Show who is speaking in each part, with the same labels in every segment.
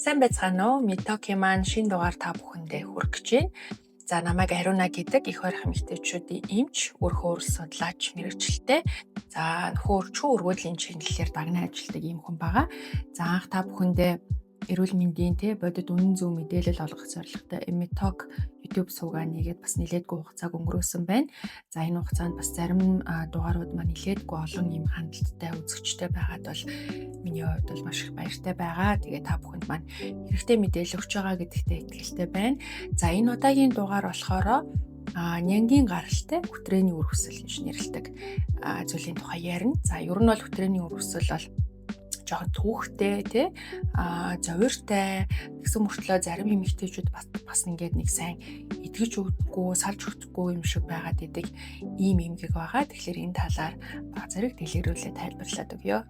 Speaker 1: Сайн байцгаана уу? Метоки маань шинэ дугаар та бүхэндээ хүргэж байна. За намайг Ариуна гэдэг их ойрхон эмэгтэйчүүдийн эмч, үр хөврөл судлаач мэрэгчлээ. За нөхөр орчин өргөдлийн чиглэлээр дагнан ажилладаг ийм хүн байгаа. За анх та бүхэндээ эрүүл мэндийн бодит үнэн зөв мэдээлэл олгох зорилготой Metok YouTube сувгаа нэгээд бас нэлээдгүй хугацааг өнгөрөөсөн байна. За энэ хугацаанд бас зарим дугаарууд маань нэлээдгүй олон ийм хандлттай үзэгчтэй байгаад бол миний хувьд бол маш их баяртай байгаа. Тэгээ та бүхэнд маань хэрэгтэй мэдээлэл өгч байгаа гэдэгтээ итгэлтэй байна. За энэ удаагийн дугаар болохоор нянгийн гаралтай хөтрээний үр хөсөл гэж нэрлэдэг зүйлийн тухай ярина. За ер нь бол хөтрээний үр хөсөл бол жоохон түүхтэй зовиртай гэсэн мөртлөө зарим эмэгтэйчүүд бас ингээд нэг сайн итгэж өгдөггүй, салж өгдөггүй юм шиг байгаад идэг ийм эмгэг байгаа. Тэгэхээр энэ талаар баг зэрэг дэлгэрүүлээ тайлбарлаад өгье.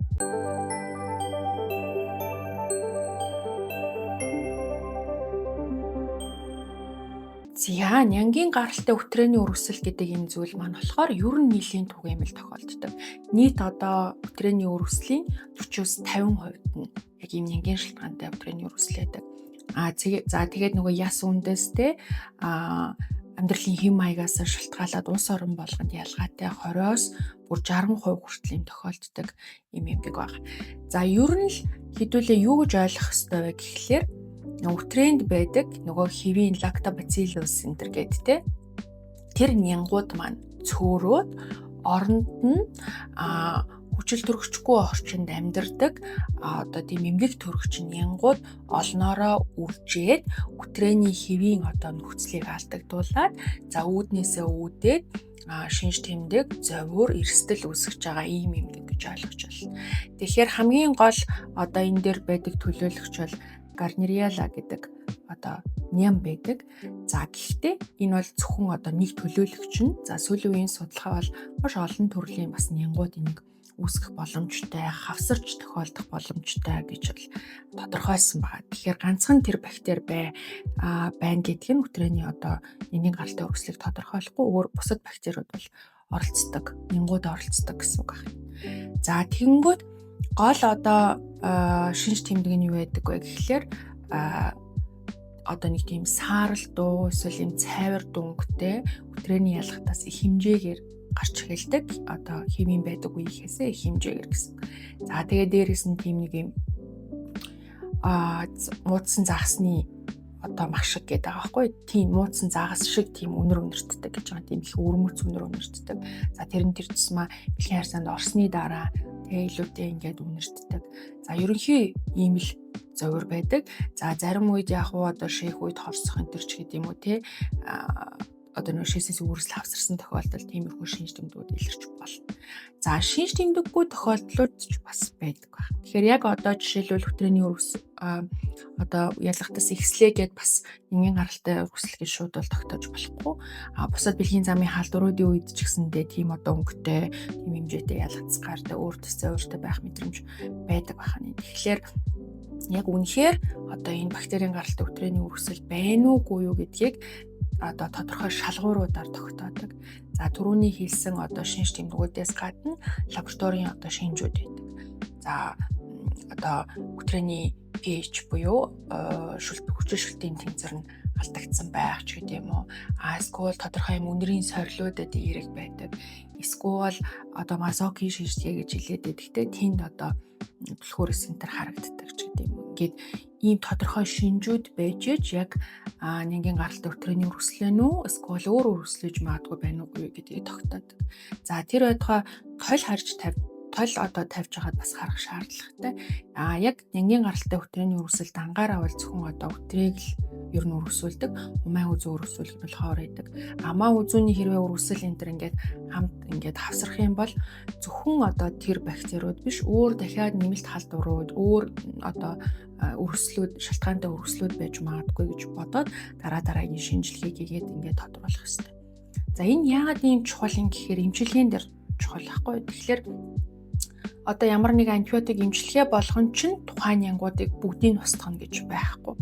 Speaker 1: За нянгийн гаралтай хөтрээний үр хөсөл гэдэг энэ зүйл маань болохоор ер нь нийлийн түгээмэл тохиолддог. Нийт одоо хөтрээний үр хөслийн 40-50% нь яг ийм нянгийн шалтгаантай хөтрээний үр хөсөл байдаг. Тэгээд нөгөө яс үндэстэй амьдралын хэм маягаас шалтгаалаад улс орон болгонд ялгаатай 20-оос бүр 60% хүртэл юм тохиолддог юм эмгэг байна. За ер нь л хэдүүлээ юу гэж ойлгох ёстой вэ гэхлээр өтрээнд байдаг нөгөө хэвийн лактобациллус энтер гэдэг тэр нянгууд маань цөөрөөд оронд нь хүчил төрөгчгүй орчинд амьдардаг одоо тийм эмгэг төрөгч нянгууд олноороо үржээд өтрээний хэвийн одоо нөхцөлийг алдагдуулаад за үүднээсээ үүдээд шинж тэмдэг, зовир, эрсдэл үүсгэж байгаа ийм эмгэг гэж ойлгож байна. Тэгэхээр хамгийн гол одоо энэ дээр байдаг төлөөлөгч бол Garneriella гэдэг одоо ням байдаг. За гэхдээ энэ бол зөвхөн одоо нэг төлөөлөгч нь. За сүүлийн үеийн судалгаа бол маш олон төрлийн бас нянгууд энийг үүсгэх боломжтой, хавсарч тохиолдох боломжтой гэж бол тодорхойлсон байна. Тэгэхээр ганцхан тэр бактери байна гэдг нь хөтрээний одоо нянгийн гаралтай үр хөслийг тодорхойлохгүй өөр бусад бактериуд бол оролцдог, нянгууд оролцдог гэсэн үг байна. За тэгэнгүүт гол одоо шинж тэмдэг нь юу байдаг вэ гэхлээр одоо нэг тийм саарл дуу эсвэл юм цайвар дүнгтэй хөтрээний ялгатаас их хэмжээгээр гарч эхэлдэг. Одоо химийн байдаг үеийнхээсээ их хэмжээгээр гэсэн. За тэгээ дээрээс нь тийм нэг юм муудсан загасны одоо мах шиг гэдэг байгаа байхгүй. Тийм муудсан загас шиг тийм өнөр өнөртдөг гэж байгаа. Тийм их өрмөц өнөр өнөртдөг. За тэр тусмаа бэлгийн харьцаанд орсны дараа тэгээ илүүтэй ингээд үнэртдэг. За ерөнхий ийм л зовир байдаг. За зарим үед яг одоо шийх үед хорсох энэ төр ч гэдэг юм уу одоо нөө шээсээс үүрсэл хавсарсан тохиолдолд тиймэрхүү шинж тэмдгүүд илэрч болно. За шинж тэмдэггүй тохиолдлууд ч бас байдаг байна. Тэгэхээр яг одоо жишээлбэл хөтрээний үр хөсөл одоо ялгатаас ихслээ гэд бас нянгийн гаралтай үр хөсөл гэж шууд бол тогтоож болохгүй. Бусад бэлгийн замын халдваруудын үед ч гэсэндээ тийм одоо өнгөтэй, тийм хэмжээтэй ялгатс гардаг, өөр төсөө өөртөө байх мэдрэмж байдаг байна. Тэгэхээр яг үнэхээр одоо энэ бактерийн гаралтай хөтрээний үр хөсөл байна уугүй юу гэдгийг одоо тодорхой шалгууруудаар тогтоодог. За түрүүний хэлсэн одоо шинж тэмдгүүдээс гадна лабораторийн одоо шинжүүд байдаг. За одоо хөтрээний pH буюу хүчил шүлтийн тэнцвэр нь алдагдсан байх ч гэдэм үү. Эсвэл тодорхой юм өнрийн сорилуудад эерэг байдаг. Эсвэл одоо мазоки шишгэ гэж хэлээд байдаг. Тэнд одоо түлхүүрс энтер харагддаг ч гэдэм үү. Ингээд ийм тодорхой шинжүүд байж яг нянгийн гаралтай хөтрээний үр хөслөө нүү эсвэл өөр үр хөслөж магадгүй байна уугүй гэдгийг тогтоодог. За тэр байтугай тол одоо тавьж байгаад бас харах шаардлагатай. Яг нянгийн гаралтай хөтрээний үр хөсөл дангаараа бол зөвхөн одоо хөтрээг л ер нь үр хөсүүлдэг. Умаа үзүү үр хөсүүлэх болохоор байдаг. Амаа үзүүний хэрвээ үр хөсөл энтер ингээд хамт ингээд хавсрах юм бол зөвхөн одоо тэр бактериуд биш өөр дахиад нэмэлт халдварууд, өөр одоо үр хөслүүд, шалтгаантай үр хөслүүд байж магадгүй гэж бодоод дараагийн шинжилгээг хийгээд ингээд тодруулах хэрэгтэй. За энэ яагаад ийм чухал юм гэхээр эмчилгээнд дэр чухал байхгүй. Тэгэхээр одоо ямар нэг антибиотик эмчилгээ болгон чинь тухайн нянгуудыг бүгдийг устгах гэж байхгүй.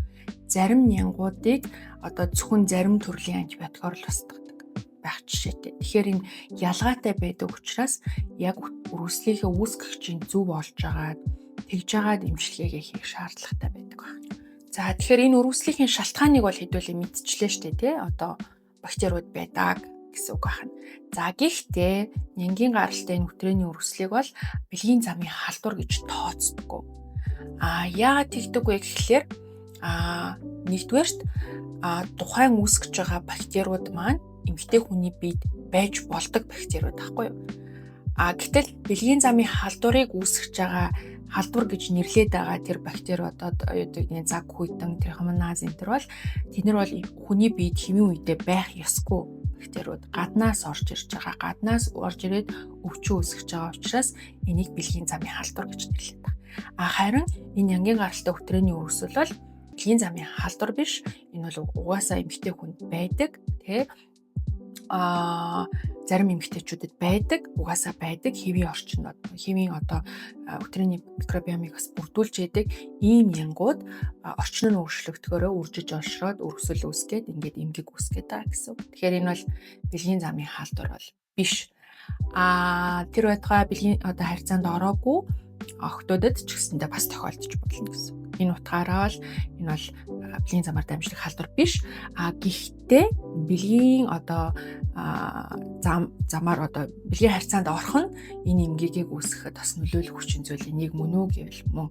Speaker 1: Зарим нянгуудыг одоо зөвхөн зарим төрлийн антибиотикоор л устгадаг байх жишээтэй. Тэгэхээр энэ ялгаатай байдаг учраас яг үр хөслийнхээ үүсгэгчийн зөв олж агаад тэгж агаад эмчилгээгээ хийх шаардлагатай байдаг байна. За тэгэхээр энэ үргэлжлэлийн шалтгааныг бол хэдүүлээ мэдчихлээ шүү дээ, тий? Одоо бактериуд байдаг гэсэн үг байна. За гэхдээ нянгийн гаралтай энэ өтрээний үргэлжлэлийг бол бэлгийн замын халдвар гэж тооцдоггүй. Яагаад тэгдэг вэ гэхлээр нэгдүгээрт тухайн үүсгэж байгаа бактериуд маань эмэгтэй хүний биед байж болдог бактериуд байхгүй юу? Гэтэл бэлгийн замын халдварыг үүсгэж байгаа халдвар гэж нэрлээд байгаа тэр бактериуд одоо юудыг заг хүйтэн трихомоназ энэ төр бол тэд нар бол хүний биед хэвийн үедээ байх ёсгүй бактериуд гаднаас орж ирж байгаа. Гаднаас орж ирээд өвчин үүсгэж байгаа учраас энийг бэлгийн замын халдвар гэж нэрлэдэг. Харин энэ янгийн гаралтай өтрээний өрсөл бол бэлгийн замын халдвар биш. Энэ бол угаасаа эмэгтэй хүнд байдаг, тий? Зарим эмэгтэйчүүдэд байдаг, угаасаа байдаг хэвийн орчинд хэвийн одоо өтрээний микробиомыг бас бүрдүүлж яадаг ийм янгууд орчин нь өөрчлөгдөхөөрөө үржиж олшроод өргөсөл үүсгээд ингээд эмгэг үүсгээд байгаа гэсэн. Тэгэхээр энэ бол бэлгийн замын халдвар бол биш. Тэр байтугай бэлгийн одоо харьцаанд ороогүй охтуудад ч гэсэндээ бас тохиолдож болно гэсэн. Энэ утгаараа л энэ бол бэлгийн замаар дамжлах халдвар биш. Гэхдээ бэлгийн одоо замаар одоо бэлгийн харьцаанд орох нь энэ эмгэгийг үүсгэхэд бас нөлөөлөх хүчин зүйл энийг мөн үү гэвэл мөн.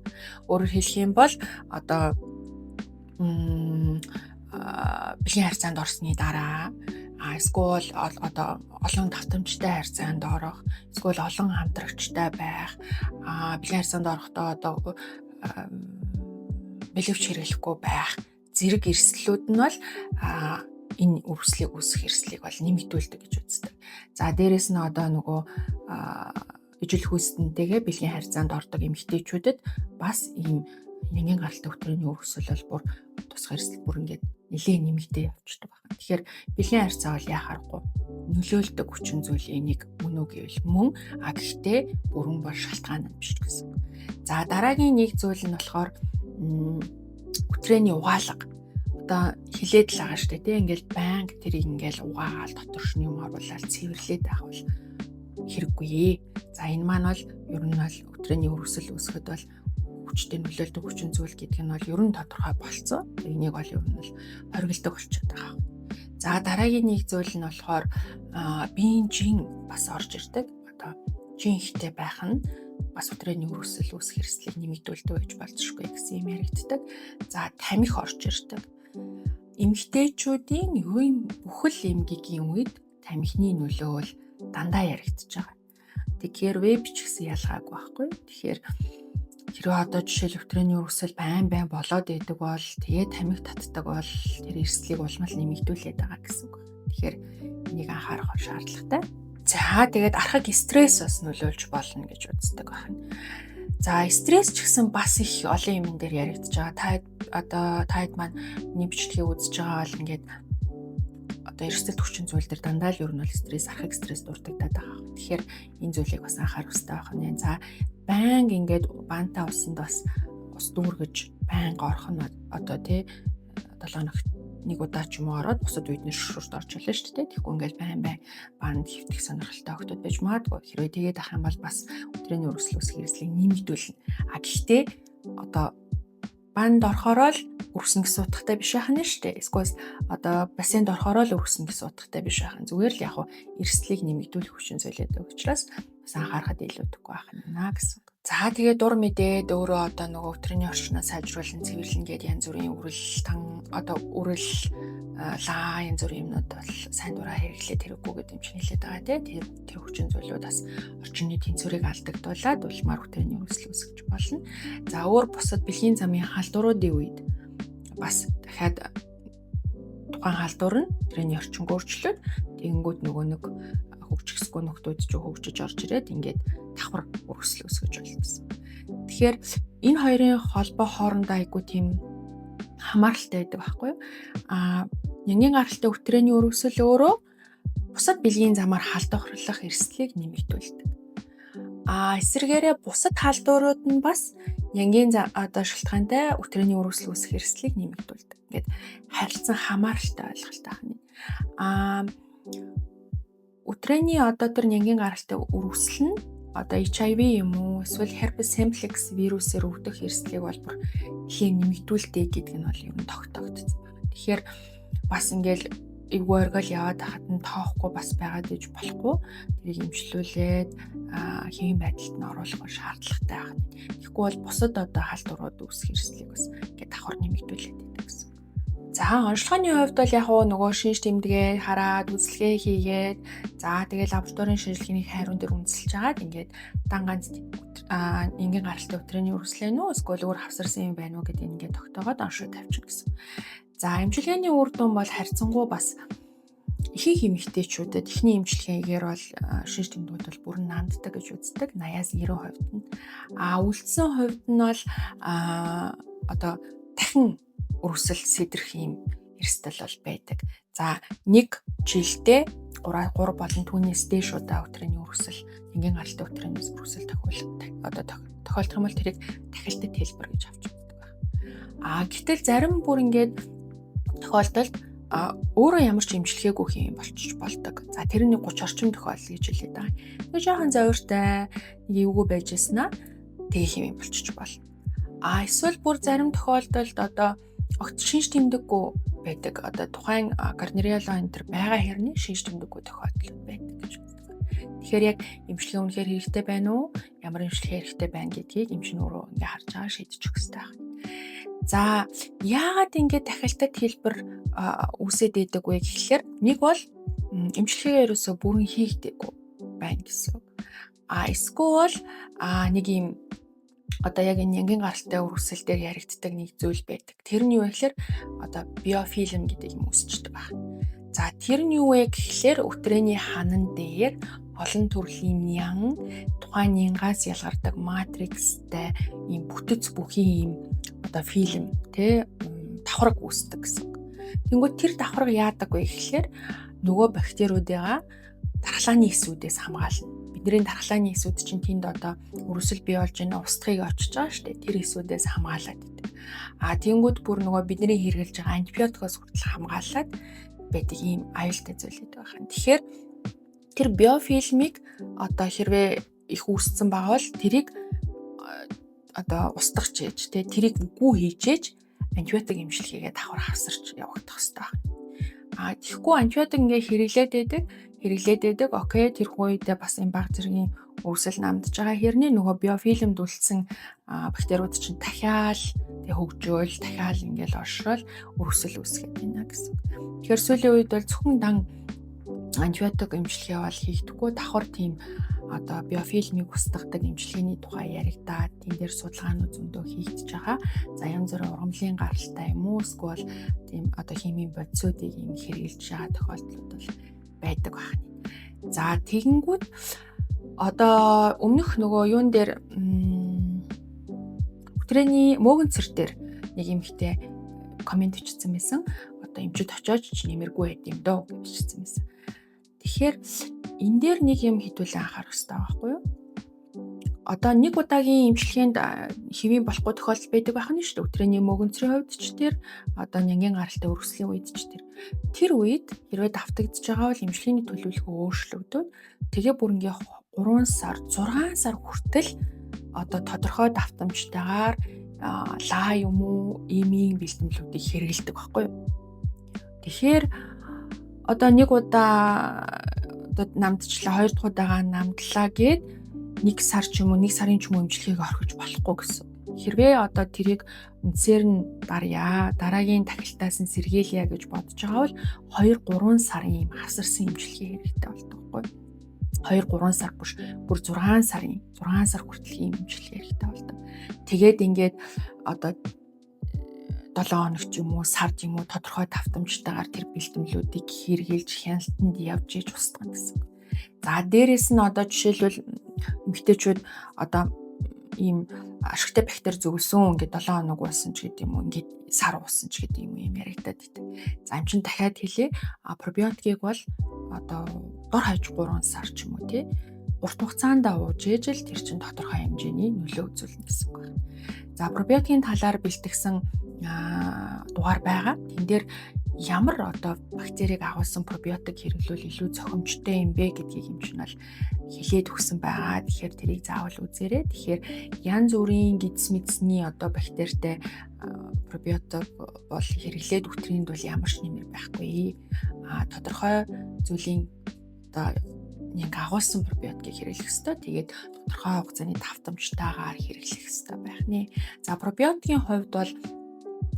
Speaker 1: Өөрөөр хэлэх юм бол одоо бэлгийн харьцаанд орсны дараа эсвэл одоо олон давтамжтай харьцаанд орох, эсвэл олон хамтрагчтай байх, бэлгийн харьцаанд орохдоо одоо бэлэвч хэрэглэхгүй байх зэрэг эрсдлүүд нь бол энэ үргэлжлэлийг үүсгэх эрсдлийг бол нэмэгдүүлдэг гэж үздэг. За дээрэс нь одоо нөгөө ижил хүйстэнтэйгээ бэлгийн харьцаанд ордог эмэгтэйчүүдэд бас ийм нянгийн гаралтай өтрээний үргэлжлэл бол бүр тусгай эрсдэл бүр ингээд нэлээд нэмэгдээ явчихдаг байна. Тэгэхээр бэлгийн харьцаа бол яхахгүй нөлөөлдөг хүчин зүйл энийг мөн үү гэвэл мөн, гэхдээ бүрэн бол шалтгаан нь биш гэсэн. За дараагийн нэг зүйл нь болохоор өтрээний угаалга. Одоо хилээд л байгаа шүү дээ, тийм ингээл банк тэрийг ингээл угаагаал доторшны юм оруулаад цэвэрлээд байх бол хэрэггүй. За энэ маань бол ер нь бол өтрээний өргөсөл үүсгэхэд бол хүчтэй нөлөөлдөг хүчин зүйл гэдэг нь бол ер нь тодорхой болцсон. Энийг бол ер нь бол хоригддаг болчиход байгаа. За дараагийн нэг зүйл нь болохоор биеийн жин бас орж ирдэг. Одоо жин ихтэй байх нь бас өтрээний өргөсөл үүсэх эрсдлийг нэмэгдүүлдэг гэж болзошгүй гэсэн юм яригддаг. За тамхи орж ирдэг. Эмэгтэйчүүдийн бүхэл эмгэгийн үед тамхины нөлөө бол дандаа яригдчихэж байгаа. Тэгэхээр веб ч гэсэн ялгаагүй байхгүй. Тэгэхээр хэрвээ одоо жишээл өтрээний өргөсөл байн болоод идэг бол тэгээ тамхи татдаг бол тэр эрсдлийг улмал нэмэгдүүлээд байгаа гэсэн үг. Тэгэхээр энийг анхаарах шаардлагатай. За тэгээд архаг стресс бас нөлөөлж болно гэж үздэг байна. За стресс ч гэсэн бас их олон юм дээр яригдж байгаа. Таад маань миний бичлэгийг үзэж байгаа бол ингээд одоо эрсдэл хүчин зүйл дээр дандаа л ер нь бол стресс, архаг стресс дурддагдаад байгаа. Тэгэхээр энэ зүйлийг бас анхаарах хэрэгтэй байна. За банг ингээд банта усанд бас ус дүүргэж банг орох нь одоо тий 7 хоногт нэг удаа ч юм уу ороод бусад үед нь шүршүрт орж илээ шүү дээ. Тэгэхгүй ингээд байн банд хөвтөх сонирхолтой охтууд байж магадгүй. Хэрвээ тэгээд ах юм бол бас өдрийн өргөсөл үүсэх эрсдлийг нэмэгдүүлнэ. Гэхдээ одоо банд орохороо л өргөснө гэсэн утгатай биш байх нь шүү дээ. Эсвэл одоо бассейнд орохороо л өргөснө гэсэн утгатай биш байх нь. Зүгээр л яг хуу эрсдлийг нэмэгдүүлэх хүчин зүйлээд учраас бас анхаарахад илүүдэхгүй байх нь гэсэн. За тэгээд дур мэдээд өөрөө одоо нөгөө өтрийний орчноо сайжруулан цэвэрлэн гээд янз бүрийн үрэл лаа янз бүрийн юмнууд бол сайн дураа хэрэглээд хэрэггүй гэдэг юм чинь хэлээд байгаа тийм. Тэр хүчин зүйлүүд бас орчны тэнцвэрийг алдагдуулаад улмаар өтрийний өргөсөл үүсгэж болно. За өөр бусад бэлгийн замын халдваруудын үед бас дахиад тухайн халдвар нь өтрийний орчинг өөрчлөөд тэгэнгүүт нөгөө нэг хөгжихсгүй нөхдүүд ч хөгжиж орж ирээд ингээд давхар өргөсөл үүсгэж болсон. Тэгэхээр энэ хоёрын холбоо хоорондоо айгүй тийм хамааралтай байдаг байхгүй юу? Нянгийн гаралтай өтрээний өргөсөл өөрөө бусад бэлгийн замаар халдварлах эрсдлийг нэмэгдүүлдэг. Эсвэргээрээ бусад халдварууд нь бас нянгийн одоо шалтгаантай өтрээний өргөсөл үүсэх эрсдлийг нэмэгдүүлдэг. Ингээд харилцан хамааралтай ойлголттой байна. Өтрээний одоо тэр нянгийн гаралтай өргөсөл нь одоо HIV юм уу эсвэл herpes simplex вирусээр өвдөх эрсдлийг бол бүр нэлийн нэмэгдүүлдэг гэдэг нь бол юм тогтогдсон байна. Тэгэхээр бас ингээл эвгүй оргил яваад хахад нь тоохгүй бас байгаад иж болохгүй. Тэрийг эмчлүүлээд хэвийн байдалд нь оруулах шаардлагатай байна. Тэгэхгүй бол бусад одоо халдварууд үүсэх эрсдлийг бас ингээд давхар нэмэгдүүлээд байдаг гэсэн. За онцлогооны хувьд бол яг нөгөө шинж тэмдэгээ хараад үзэлгээ хийгээд тэгэл лабораторийн шинжилгээний хайрын дээр үндэслэж агаад ингээд дан ганц энгийн гаралтай өтрөөний үргэлжлэн үү эсвэл өөр хавсарсан юм байна уу гэдэг ингээд тогтоогоод оншоо тавьчих гэсэн. За эмчилгээний үр дүн бол харьцангуй бас ихэнх эмэгтэйчүүдэд эхний эмчилгээгээр бол шинж тэмдгүүд бол бүрэн наанддаг гэж үздэг 80-аас 90% нь. Үлдсэн хувьд нь бол одоо дахин өрсөл сэдрэх юм эрсдэл бол байдаг. За нэг жилдээ 3 болон түүнээс дээш удаа өтрөөний өрсөл, энгийн гаралтай өтрөөнөөс өрсөл тохиолдох юм бол тэрийг тахилтад хэлбэр гэж авч үздэг байна. Гэтэл зарим бүр ингээд тохиолдолд өөрөө ямар ч эмчилгээгүй юм болчих болдог. За тэр нь 30 орчим тохиолдол гэж хэлээд байгаа. Тэгээ жоохон зовиртой нэг эвгүй байжсанаа тэгэх юм болчих болно. Эсвэл бүр зарим тохиолдолд одоо огт шинж тэмдэггүй байдаг. Одоо тухайн Gardnerella энэ төр байгаа хэрний шинж тэмдэггүй тохиолдол байдаг гэж үздэг. Тэгэхээр яг эмчилгээ үнэхээр хэрэгтэй байна уу? Ямар эмчилгээ хэрэгтэй байна гэдгийг эмч нь өөрөө ингээ харж байгаа шийдэж өгөх хэрэгтэй байна. За яагаад ингээд тахилтад хэлбэр үүсээд идэг вэ гэхэлэр нэг бол эмчилгээгээ ерөөсөө бүрэн хийгдэггүй байна гэсэн. Эсвэл нэг юм одоо яг энэ энгийн гаралтай өрсөл дээр яригддаг нэг зүйл байдаг. Тэр нь юу вэ гэхээр одоо биофильм гэдэг юм үүсчдэг байна. За тэр нь юу вэ гэхэлэр өтрөөний ханан дээр олон төрлийн нян тухайн нянгаас ялгардаг матрикстай ийм бүтэц бүхий ийм одоо фильм давхарга үүсдэг гэсэн. Тэнгүүд тэр давхарга яадаг вэ гэхэлэр нөгөө бактериудыгаа дархлааны эсүүдээс хамгаална. Бидний дархлааны эсүүд чинь тэнд одоо өрсөл бий болж байна, устгыг очиж байгаа шүү дээ. Тэр эсүүдээс хамгаалаад байдаг. Тэнгүүд бүр нөгөө бидний хэрэглэж байгаа антибиотикоос хүртэл хамгаалаад байдаг ийм аюултай зүйл байдаг байна. Тэгэхээр тэр биофильмийг одоо хэрвээ их үүссэн байгаа бол тэрийг одоо устгах чийж тэрийг үгүй хийжээж антибиотик эмчилгээгээ давхар хавсарч явагдах хэрэгтэй байна. Тэгэхгүй антибиотик ингээ хэрэглээд байдаг. Окей, тэр үедээ бас энэ баг зэргийн өрсөл намдж байгаа хэрний нөгөө биофильмд үлдсэн бактериуд чинь дахиад хөгжөөл дахиад ингээл оршрол өрсөл үүсгээд байна гэсэн. Тэгэхээр сүүлийн үед бол зөвхөн дан антибиотик эмчилгээ бол хийгдэхгүй давхар тийм одоо биофильмийг устгадаг эмчилгээний тухай яригдаад энэ дээр судалгаанууд зөндөө хийгдэж байгаа. За янз бүрийн ургамлын гаралтай юм уу эсвэл тийм одоо химийн бодисуудыг юм хэрэгжилж байгаа тохиолдлууд бол байдаг байна. За тэгэнгүүт одоо өмнөх нөгөө юун дээр өтрөөний мөөгөнцөр дээр нэг эмэгтэй комент бичсэн байсан. Одоо эмчид очиож ч нэмэргүй байд юм дөө гэж бичсэн байсан. Тэгэхээр энэ дээр нэг юм хэдүүлээ анхаарах хэрэгтэй байхгүй юу? Одоо нэг удаагийн эмчилгээнд хэвийн болохгүй тохиолдол байдаг байх нь шүү дээ. Өтрөөний мөөгөнцрийн хувьд ч тэр одоо нянгийн гаралтай өргөслийн үед ч тэр үед хэрвээ давтагдж байгаа бол эмчилгээний төлөвлөгөө өөрчлөгдөв. Тэгээ бүр ингээ 3 сар 6 сар хүртэл одоо тодорхой давтамжтайгаар лаа юм уу эмийн бэлтгэлүүдийг хэрэгэлдэг байхгүй юу? Тэгэхээр одоо нэг удаа одоо намдчлаа 2 дахь удаага намдлаа гэд 1 сар ч юм уу 1 сарын ч юм уу эмчилгээг орхиж болохгүй гэсэн. Хэрвээ одоо тэрийг үндсээр нь дарья, дараагийн тахилтаас нь сэргийлье гэж бодож байгаа бол 2-3 сарын юм хавсарсан эмчилгээ хэрэгтэй болдог байхгүй. 2-3 сар бүр 6 сар хүртэл ийм эмчилгээ хэрэгтэй болдог. Тэгээд ингээд одоо 7 хоног ч юм уу сард юм уу тодорхой давтамжтайгаар тэр бэлтгэлүүдийг хэрэгжилж хяналтанд явж иж устгах гэсэн. За дээрэс нь одоо жишээлбэл эмэгтэйчүүд одоо ийм ашигтай бактери зөвлөсөн ингээд 7 хоног уусан ч гэдэг юм уу ингээд сар уусан ч гэдэг юм яригадаад идэг. За юм чин дахиад хэлээ. Пробиотикийг бол одоо дор хаяж 3 сар ч юм уу тий урт хугацаанд ууж ижил тэр чин тодорхой хэмжээний нөлөө үзүүлнэ гэсэн үг байна. За пробиотикийн талаар бэлтгэсэн дугаар байгаа. Тэн дээр ямар одоо бактерийг агуулсан пробиотик хэрэглүүл илүү зохимжтой юм бэ гэдгийг юм чинь бол хэлээд өгсөн байгаа. Тэгэхээр тэрийг заавал үзээрэй. Тэгэхээр янз бүрийн гидс мэдсний одоо бактеритай пробиотик бол хэрэглээд өтрийнд бол ямар ч нэмэр байхгүй. Тодорхой зүйлийн одоо нэг агуулсан пробиотикийг хэрэглэх ёстой. Тэгээд тодорхой хугацааны давтамжтайгаар хэрэглэх ёстой байх нэ. За пробиотикийн хувьд бол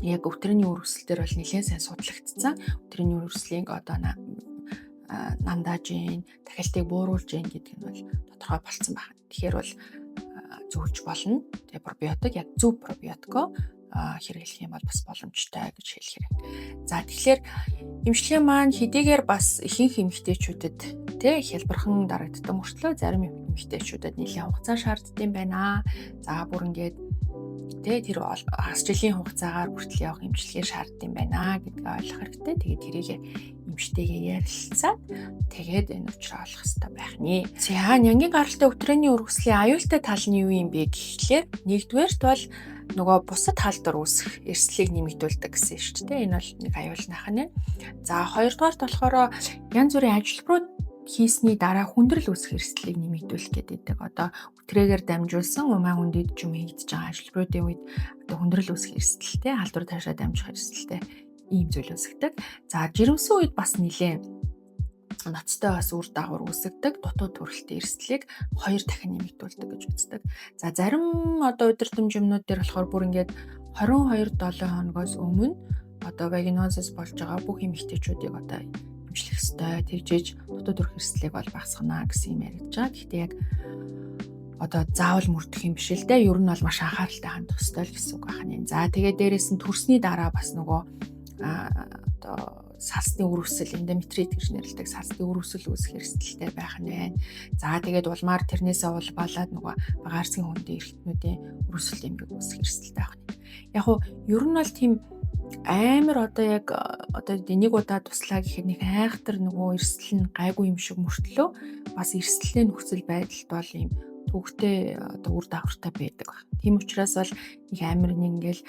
Speaker 1: яг өвтрийн үргэлжлэл дээр бол нэлээд сайн судлагдсан. Өвтрийн үргэлжлэлийг одоо намдааж гин, дахиалтыг бууруулж гин гэдэг нь бол тодорхой болсон байна. Тэгэхээр бол зөвлөж болно. Тэгээ пробиотик яг зөв пробиотико хэрэглэх юм бол бас боломжтой гэж хэлэх хэрэг. За тэгэхээр эмчилгээ маань хэдийгээр бас ихэнх эмэгтэйчүүдэд хялбархан дарагддаг мөртлөө зарим эмэгтэйчүүдэд нэлээд хугацаа шаарддаг байна. За бүр ингээд тэр хагас жилийн хугацаагаар хүртэл явах эмчилгээ шаарддаг байна гэдгийг ойлгох хэрэгтэй. Тэгээд тэрийг эмчтэйгээ ярилцаад тэгээд энэ учраа олох хэрэгтэй байх нэ. За нянгийн гаралтай өвтрээний үргэлжлэлийн аюултай тал нь юу юм бэ гэхлээр нэгдүгээрт бол нөгөө бусад халдвар үүсэх эрсдлийг нэмэгдүүлдэг гэсэн шүү дээ. Энэ бол нэг аюулнах нь. За хоёрдугаарт болохоор янз бүрийн ажилбарууд хийсний дараа хүндрэл үүсэх эрсдлийг нэмэгдүүлэх гэдэг. Одоо үтрээгээр дамжуулсан умаа хүндэд ч юм хийгдэж байгаа ажилбаруудын үед одоо хүндрэл үүсэх эрсдэлтэй, халдвар таашаа дамжих эрсдэлтэй ийм зүйл үүсгдэг. За жирэмсэн үед бас нэлээ ноцтой бас үр дагавар үүсгдэг. Дутуу төрөлтийн эрсдлийг 2 дахин нэмэгдүүлдэг гэж үздэг. За зарим одоо удирдамж юмнууд дээр болохоор бүр ингээд 22-7 хоногоос өмнө одоо вагинозис болж байгаа бүх эмэгтэйчүүдийг одоо эмчлэх ёстой. Тэгжээж дутуу төрөх эрсдлийг бол багасгана гэсэн юм яригдж байгаа. Гэхдээ яг одоо заавал мөрдөх юм биш л дээ. Ер нь бол маш анхааралтай хандах ёстой л гэсэн үг байна. За тэгээд дээрэс нь төрсний дараа бас нөгөө одоо сарсны үрүүсэл эндометрит гэж нэрлэдэг сарсны үрүүсэл үүсэх эрсдэлтэй байх нь байна. За тэгээд улмаар тэрнээсээ улбалаад нөгөө багаарсгийн хүндийн эрхтнүүдийн үрүүсэл эмгэг үүсэх эрсдэлтэй байх нь. Яг хуу ер нь бол тийм амар одоо яг одоо нэг удаа туслаа гэхэд нэг айхтар нөгөө эрсдэл нь гайгүй юм шиг мөртлөө бас эрсдэлтэй нөхцөл байдалд бол ийм төвхтэй одоо үр дагавартай байдаг баг. Тийм учраас бол нэг амар нэг ингээл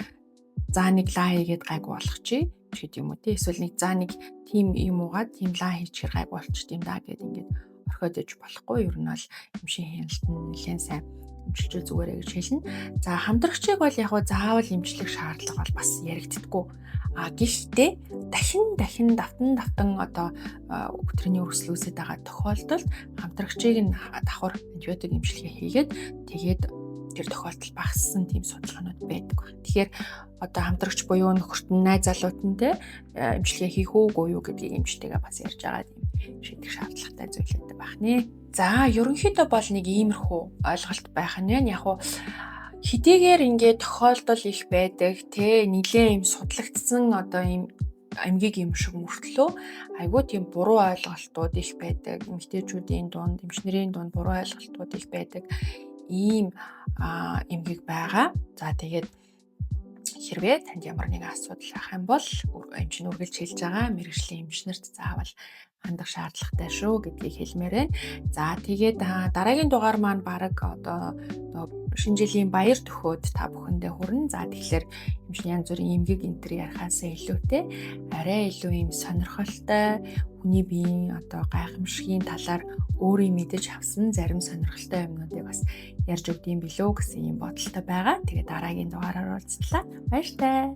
Speaker 1: за нэг лаа хийгээд гайгүй болгочих гэдэг юм уу те. Эсвэл нэг за нэг тийм юм уугаад тийм лаа хийчихэр гайгүй болчих юм да гэд ингээд орхиод иж болохгүй. Ер нь бол эмшийн хяналт нь нэлээд сайн эмчилж зүгээрээ гэж хэлнэ. За хамтрагчийг бол яг заавал эмчлэх шаардлага бол бас яригддаггүй. Гэхдээ дахин давтан одоо өвтрийн өрсөл үүсэж байгаа тохиолдолд хамтрагчийг нь давхар антибиотик эмчилгээ хийгээд тэгээд тэр тохиолдол багассан тийм судалгаанууд байдаг байна. Тэгэхээр одоо хамтрагч буюу нөхөрт нь найз залуутантай эмчилгээ хийх үгүй юу гэдгийг эмчтэйгээ бас ярьж байгаа тийм шийдэх шаардлагатай зүйлүүд байна. За ерөнхийдөө бол нэг иймэрхүү ойлголт байх нь байна. Яг хуу хэдийгээр ингээд тохиолдол их байдаг те нилээн юм судлагдсан одоо ийм амьгийг юм шиг мөртлөө айгүй тийм буруу ойлголтууд их байдаг. Эмэгтэйчүүдийн дунд, эмчнэрийн дунд буруу ойлголтууд их байдаг. Ийм эмгэг байгаа. За тэгээд хэрвээ танд ямар нэгэн асуудал ах юм бол эмчнэр үргэлж хэлж байгаа мэргэжлийн эмчнэрт заавал хандах шаардлагатай шүү гэдгийг хэлмээр байна. За тэгээд дараагийн дугаар маань баг одоо шинэ жилийн баяр төхөөд та бүхэндээ хүрнэ. За тэгэхээр эмчний янз бүрийн эмгэг энтер ярихаасаа илүүтэй арай илүү юм сонирхолтой хүний биеийн одоо гайхамшигын талаар өөрийн мэдэж авсан зарим сонирхолтой юмнуудыг бас ярьж өгдөм билүү гэсэн юм бодолтой байгаа. Тэгээд дараагийн дугаараар уулзлаа. Баяртай.